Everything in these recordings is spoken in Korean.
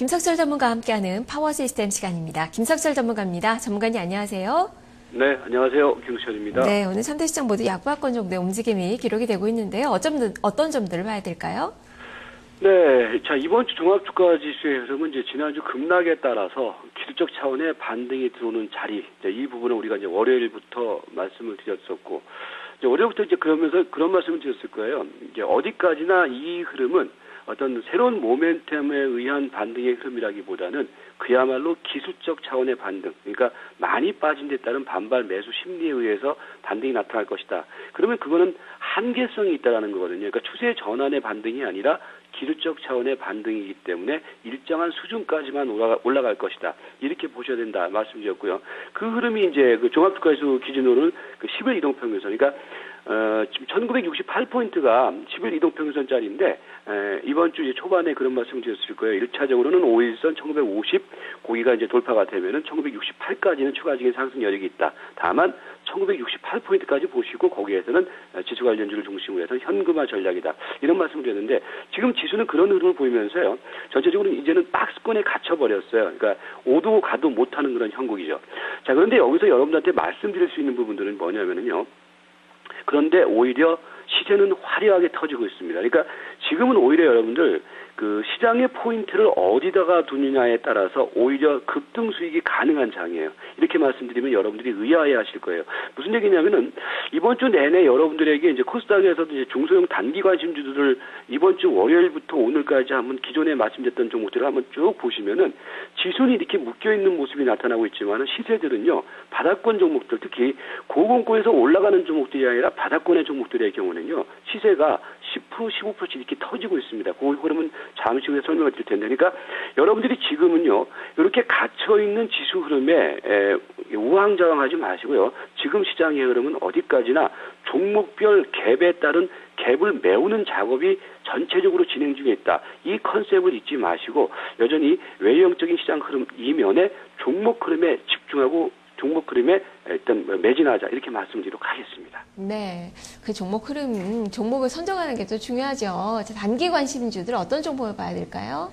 김석철 전문가와 함께하는 파워 시스템 시간입니다. 김석철 전문가입니다. 전문가님 안녕하세요. 네, 안녕하세요. 김석철입니다. 네, 오늘 3대 시장 모두 약보합권 정도의 움직임이 기록이 되고 있는데요. 어떤 점들을 봐야 될까요? 네, 자, 이번 주 종합주가 지수의 흐름은 이제 지난주 급락에 따라서 기술적 차원의 반등이 들어오는 자리, 이 부분은 우리가 이제 월요일부터 말씀을 드렸었고, 이제 월요일부터 이제 그러면서 그런 말씀을 드렸을 거예요. 이제 어디까지나 이 흐름은 어떤 새로운 모멘텀에 의한 반등의 흐름이라기보다는 그야말로 기술적 차원의 반등, 그러니까 많이 빠진 데 따른 반발 매수 심리에 의해서 반등이 나타날 것이다. 그러면 그거는 한계성이 있다라는 거거든요. 그러니까 추세 전환의 반등이 아니라 기술적 차원의 반등이기 때문에 일정한 수준까지만 올라갈 것이다. 이렇게 보셔야 된다 말씀드렸고요. 그 흐름이 이제 그 종합주가지수 기준으로는 그 10일 이동평균선, 그러니까 지금 1968포인트가 10일 이동평균선짜리인데 이번 주 초반에 그런 말씀을 드렸을 거예요. 1차적으로는 5일선 1950 고기가 이제 돌파가 되면은 1968까지는 추가적인 상승 여력이 있다. 다만 1968포인트까지 보시고 거기에서는 지수 관련주를 중심으로 해서 현금화 전략이다. 이런 말씀을 드렸는데 지금 지수는 그런 흐름을 보이면서요. 전체적으로 이제는 박스권에 갇혀버렸어요. 그러니까 오도 가도 못하는 그런 형국이죠. 자, 그런데 여기서 여러분들한테 말씀드릴 수 있는 부분들은 뭐냐면요. 그런데 오히려 시세는 화려하게 터지고 있습니다. 그러니까 지금은 오히려 여러분들 그 시장의 포인트를 어디다가 두느냐에 따라서 오히려 급등 수익이 가능한 장이에요. 이렇게 말씀드리면 여러분들이 의아해 하실 거예요. 무슨 얘기냐면은 이번 주 내내 여러분들에게 이제 코스닥에서도 이제 중소형 단기 관심주들을 이번 주 월요일부터 오늘까지 한번 기존에 말씀드렸던 종목들을 한번 쭉 보시면은 지수는 이렇게 묶여있는 모습이 나타나고 있지만은 시세들은요, 바닥권 종목들, 특히 고공고에서 올라가는 종목들이 아니라 바닥권의 종목들의 경우는요, 시세가 10%, 15%씩 이렇게 터지고 있습니다. 그 흐름은 잠시 후에 설명을 드릴 텐데, 그러니까 여러분들이 지금은요, 이렇게 갇혀있는 지수 흐름에 우왕좌왕하지 마시고요. 지금 시장의 흐름은 어디까지나 종목별 갭에 따른 갭을 메우는 작업이 전체적으로 진행 중에 있다. 이 컨셉을 잊지 마시고 여전히 외형적인 시장 흐름 이면에 종목 흐름에 집중하고 종목 흐름에 일단 매진하자, 이렇게 말씀드리도록 하겠습니다. 네, 그 종목 흐름, 종목을 선정하는 게 또 중요하죠. 자, 단기 관심주들 어떤 종목을 봐야 될까요?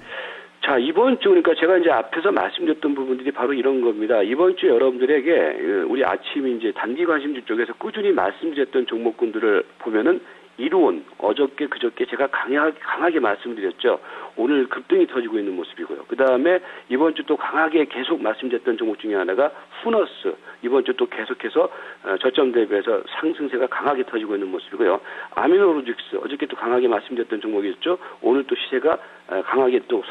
자, 이번 주, 그러니까 제가 이제 앞에서 말씀드렸던 부분들이 바로 이런 겁니다. 이번 주 여러분들에게 우리 아침 이제 단기 관심주 쪽에서 꾸준히 말씀드렸던 종목군들을 보면은 이루온, 어저께 그저께 제가 강하게 말씀드렸죠. 오늘 급등이 터지고 있는 모습이고요. 그 다음에 이번 주 또 강하게 계속 말씀드렸던 종목 중에 하나가 후너스. 이번 주 또 계속해서 저점 대비해서 상승세가 강하게 터지고 있는 모습이고요. 아미노로직스, 어저께 또 강하게 말씀드렸던 종목이었죠. 오늘 또 시세가 강하게 또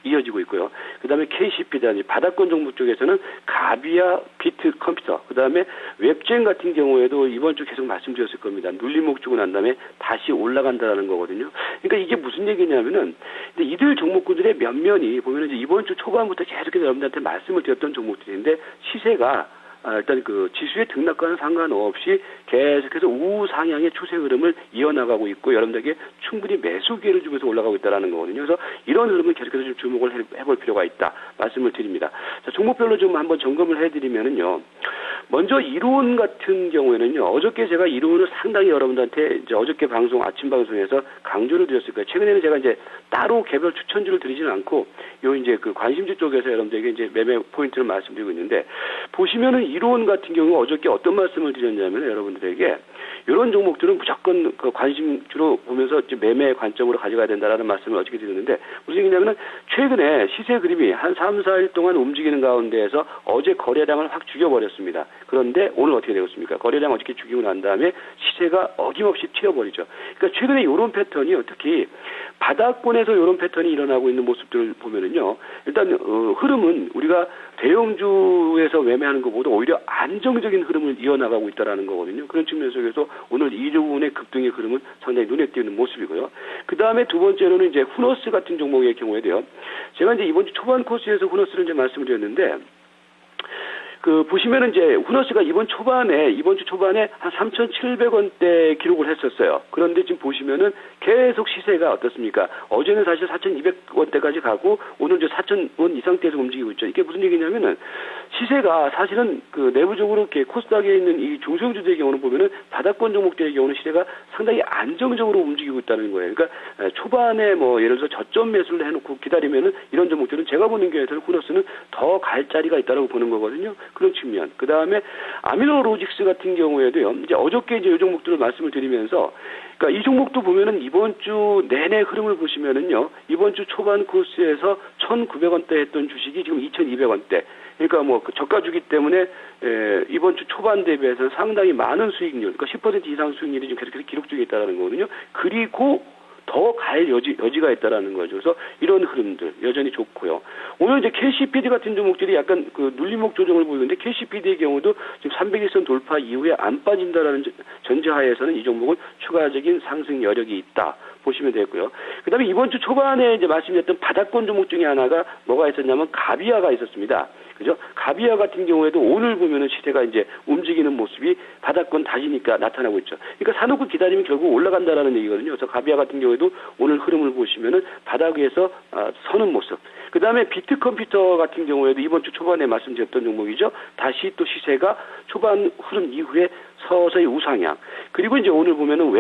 이어지고 있고요. 그 다음에 KCP다, 바닥권 종목 쪽에서는 가비아 비트 컴퓨터, 그 다음에 웹젠 같은 경우에도 이번 주 계속 말씀드렸을 겁니다. 눌림목 주고 난 다음에 다시 올라간다는 거거든요. 그러니까 이게 무슨 얘기냐면은, 근데 이들 종목군들의 면면이 보면은 이제 이번 주 초반부터 계속해서 여러분들한테 말씀을 드렸던 종목들인데 시세가 일단 그 지수의 등락과는 상관없이 계속해서 우상향의 추세 흐름을 이어나가고 있고 여러분들에게 충분히 매수 기회를 주면서 올라가고 있다는 거거든요. 그래서 이런 흐름을 계속해서 좀 주목을 해볼 필요가 있다 말씀을 드립니다. 자, 종목별로 좀 한번 점검을 해드리면은요. 먼저 이로운 같은 경우에는요. 어저께 제가 이로운을 상당히 여러분들한테 이제 어저께 방송 아침 방송에서 강조를 드렸을 거예요. 최근에는 제가 이제 따로 개별 추천주를 드리지는 않고 요 이제 그 관심주 쪽에서 여러분들에게 이제 매매 포인트를 말씀드리고 있는데 보시면은 이로운 같은 경우 어저께 어떤 말씀을 드렸냐면 여러분들에게 이런 종목들은 무조건 그 관심주로 보면서 매매 관점으로 가져가야 된다라는 말씀을 어저께 드렸는데 무슨 얘기냐면은 최근에 시세 그림이 한 3, 4일 동안 움직이는 가운데에서 어제 거래량을 확 죽여버렸습니다. 그런데 오늘 어떻게 되었습니까? 거래량 어저께 죽이고 난 다음에 시세가 어김없이 튀어버리죠. 그러니까 최근에 이런 패턴이요. 특히 바닥권에서 이런 패턴이 일어나고 있는 모습들을 보면은요. 일단 흐름은 우리가 대형주에서 매매하는 것보다 오히려 안정적인 흐름을 이어나가고 있다는 거거든요. 그런 측면 속에서 오늘 이로운의 급등의 흐름은 상당히 눈에 띄는 모습이고요. 그 다음에 두 번째로는 이제 후너스 같은 종목의 경우에도요. 제가 이제 이번 주 초반 코스에서 후너스를 이제 말씀을 드렸는데 보시면은 이제 후너스가 이번 주 초반에 한 3,700원대 기록을 했었어요. 그런데 지금 보시면은 계속 시세가 어떻습니까? 어제는 사실 4,200원대까지 가고 오늘 이제 4,000원 이상대에서 움직이고 있죠. 이게 무슨 얘기냐면은 시세가 사실은 내부적으로 이렇게 코스닥에 있는 이 중소형주들의 경우는 보면은 바닥권 종목들의 경우는 시세가 상당히 안정적으로 움직이고 있다는 거예요. 그러니까 초반에 뭐 예를 들어서 저점 매수를 해놓고 기다리면은 이런 종목들은 제가 보는 경우에서는 후너스는 더 갈 자리가 있다라고 보는 거거든요. 그런 측면. 그 다음에 아미노로직스 같은 경우에도요. 이제 어저께 이제 이 종목들을 말씀을 드리면서, 그러니까 이 종목도 보면은 이번 주 내내 흐름을 보시면은요. 이번 주 초반 코스에서 1,900원대 했던 주식이 지금 2,200원대. 그러니까 뭐 저가주기 때문에 이번 주 초반 대비해서 상당히 많은 수익률, 그러니까 10% 이상 수익률이 지금 계속해서 기록 중에 있다라는 거거든요. 그리고 더 갈 여지가 있다라는 거죠. 그래서 이런 흐름들 여전히 좋고요. 오늘 이제 KCPD 같은 종목들이 약간 눌림목 조정을 보이는데 KCPD의 경우도 지금 300일선 돌파 이후에 안 빠진다라는 전제하에서는 이 종목은 추가적인 상승 여력이 있다. 보시면 되고요. 그 다음에 이번 주 초반에 이제 말씀드렸던 바닥권 종목 중에 하나가 뭐가 있었냐면 가비아가 있었습니다. 그죠? 가비아 같은 경우에도 오늘 보면은 시세가 이제 움직이는 모습이 바닥권 다지니까 나타나고 있죠. 그러니까 사놓고 기다리면 결국 올라간다라는 얘기거든요. 그래서 가비아 같은 경우에도 오늘 흐름을 보시면은 바닥 위에서 서는 모습. 그 다음에 비트컴퓨터 같은 경우에도 이번 주 초반에 말씀드렸던 종목이죠. 다시 또 시세가 초반 흐름 이후에 서서히 우상향. 그리고 이제 오늘 보면은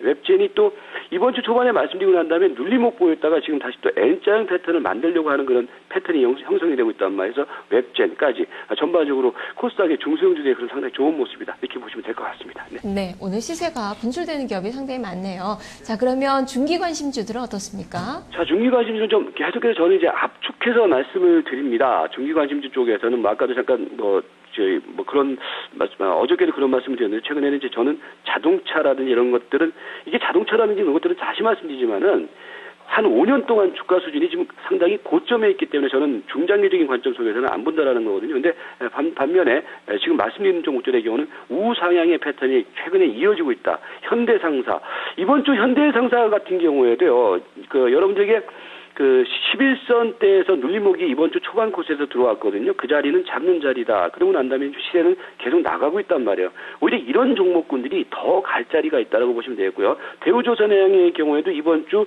웹젠이 또 이번 주 초반에 말씀드리고 난 다음에 눌림목 보였다가 지금 다시 또 N자형 패턴을 만들려고 하는 그런 패턴이 형성이 되고 있단 말이에서 웹젠까지 전반적으로 코스닥의 중소형주들의 그런 상당히 좋은 모습이다. 이렇게 보시면 될 것 같습니다. 네. 네, 오늘 시세가 분출되는 기업이 상당히 많네요. 자, 그러면 중기 관심주들은 어떻습니까? 자, 중기 관심주는 좀 계속해서 저는 이제 압축해서 말씀을 드립니다. 중기 관심주 쪽에서는 뭐 아까도 잠깐 그런 말씀, 어저께도 그런 말씀을 드렸는데, 최근에는 이제 저는 자동차라든지 이런 것들은, 이게 자동차라든지 이런 것들은 다시 말씀드리지만은, 한 5년 동안 주가 수준이 지금 상당히 고점에 있기 때문에 저는 중장기적인 관점 속에서는 안 본다라는 거거든요. 근데 반면에 지금 말씀드린 종목들의 경우는 우상향의 패턴이 최근에 이어지고 있다. 현대상사. 이번 주 현대상사 같은 경우에도요, 여러분들에게 11선대에서 눌림목이 이번 주 초반 코스에서 들어왔거든요. 그 자리는 잡는 자리다. 그러고 난 다음에 시세는 계속 나가고 있단 말이에요. 오히려 이런 종목군들이 더 갈 자리가 있다고 보시면 되고요. 대우조선해양의 경우에도 이번 주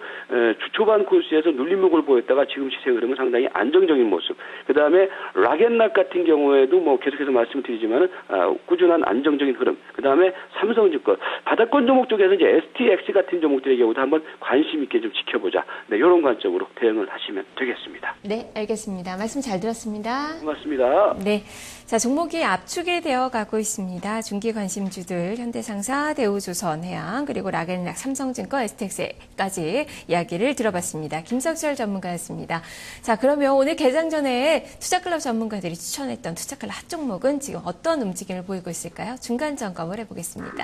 초반 코스에서 눌림목을 보였다가 지금 시세 흐름은 상당히 안정적인 모습. 그 다음에 락앤락 같은 경우에도 뭐 계속해서 말씀드리지만은 꾸준한 안정적인 흐름. 그 다음에 삼성증권 바닥권 종목 쪽에서 이제 STX 같은 종목들의 경우도 한번 관심 있게 좀 지켜보자. 네, 이런 관점으로 대응을 하시면 되겠습니다. 네, 알겠습니다. 말씀 잘 들었습니다. 고맙습니다. 네, 자, 종목이 압축이 되어 가고 있습니다. 중기 관심주들 현대상사, 대우조선해양, 그리고 락앤락, 삼성증권, STX까지 이야기를 들어봤습니다. 김석철 전문가였습니다. 자, 그러면 오늘 개장 전에 투자클럽 전문가들이 추천했던 투자클럽 핫 종목은 지금 어떤 움직임을 보이고 있을까요? 중간 점검을 해보겠습니다.